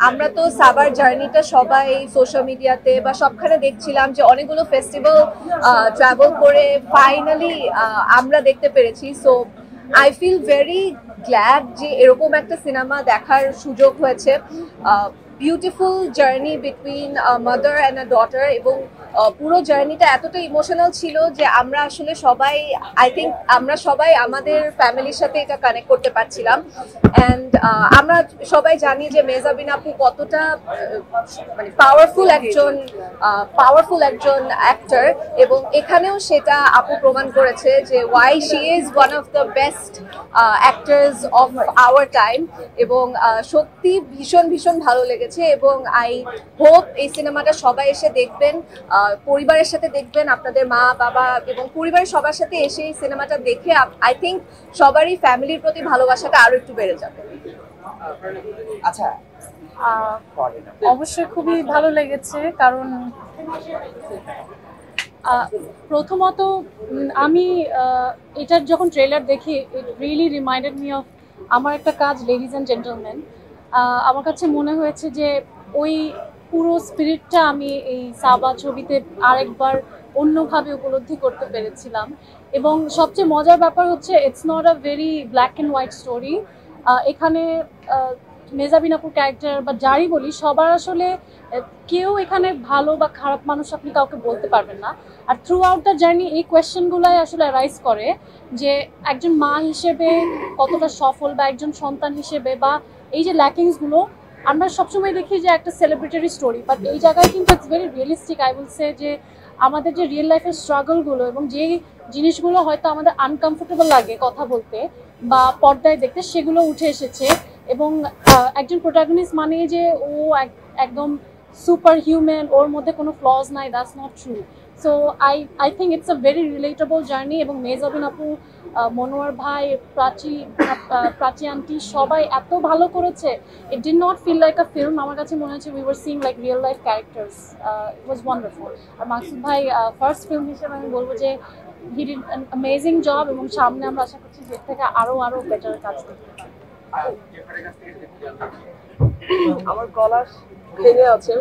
আমরা তো সাবার জার্নিটা সবাই সোশ্যাল মিডিয়াতে বা সবখানে দেখছিলাম যে অনেকগুলো ফেস্টিভ্যাল ট্রাভেল করে ফাইনালি আমরা দেখতে পেরেছি। So I feel very glad যে এরকম একটা সিনেমা দেখার সুযোগ হয়েছে। Beautiful journey between mother and a daughter, এবং পুরো জার্নিটা এতটা ইমোশনাল ছিল যে আমরা আসলে সবাই, আই থিঙ্ক আমরা সবাই আমাদের ফ্যামিলির সাথে এটা কানেক্ট করতে পারছিলাম। অ্যান্ড আমরা সবাই জানি যে মেহজাবিন আপু কতটা মানে পাওয়ারফুল একজন অ্যাক্টর, এবং এখানেও সেটা আপু প্রমাণ করেছে যে why she is one of the best actors of our time. এবং সত্যি ভীষণ ভীষণ ভালো লেগেছে, এবং আই হোপ এই সিনেমাটা সবাই এসে দেখবেন, পরিবারের সাথে দেখবেন, আপনাদের মা বাবা এবং পরিবারের সবার সাথে এসে এই সিনেমাটা দেখে আই থিঙ্ক সবারই ফ্যামিলির প্রতি ভালোবাসাটা আরো একটু বেড়ে যাবে। আচ্ছা, অবশ্যই খুবই ভালো লেগেছে, কারণ প্রথমত আমি এটার যখন ট্রেলার দেখি, it really reminded me of আমার একটা কাজ, লেডিজ অ্যান্ড জেন্টলম্যান। আমার কাছে মনে হয়েছে যে ওই পুরো স্পিরিটটা আমি এই সাবা ছবিতে আরেকবার অন্যভাবে উপলব্ধি করতে পেরেছিলাম। এবং সবচেয়ে মজার ব্যাপার হচ্ছে, it's not a very black and white story. এখানে মেহজাবিন আপুর ক্যারেক্টার বা যারই বলি, সবার আসলে কেউ এখানে ভালো বা খারাপ মানুষ আপনি কাউকে বলতে পারবেন না। আর থ্রু আউট দ্য জার্নি এই কোয়েশ্চেনগুলাই আসলে রাইজ করে যে একজন মা হিসেবে কতটা সফল, বা একজন সন্তান হিসেবে, বা এই যে ল্যাকিংসগুলো আমরা সবসময় দেখি যে একটা সেলিব্রিটারি স্টোরি, বাট এই জায়গায় কিন্তু it's very realistic. I will say যে আমাদের যে রিয়েল লাইফের স্ট্রাগলগুলো এবং যে জিনিসগুলো হয়তো আমাদের আনকমফোর্টেবল লাগে কথা বলতে বা পর্দায় দেখতে, সেগুলো উঠে এসেছে। এবং একজন প্রোটাগনিস্ট মানে যে ও একদম সুপার হিউম্যান, ওর মধ্যে কোনো ফ্লজ নাই, that's not true. So I think it's a very relatable journey. এবং মেহজাবিন আপু, মনোয়ার ভাই, প্রাচী আন্টি সবাই এত ভালো করেছে। It did not feel like a film. আমার কাছে মনে হচ্ছে we were seeing like real life characters. It was wonderful. আর মাকসুদ ভাই ফার্স্ট ফিল্ম হিসেবে আমি বলবো যে he did an amazing job, এবং সামনে আমরা আশা করছি যে এর থেকে আরো বেটার কাজ করতে পারবো। আমার গলা ভেঙে আছে।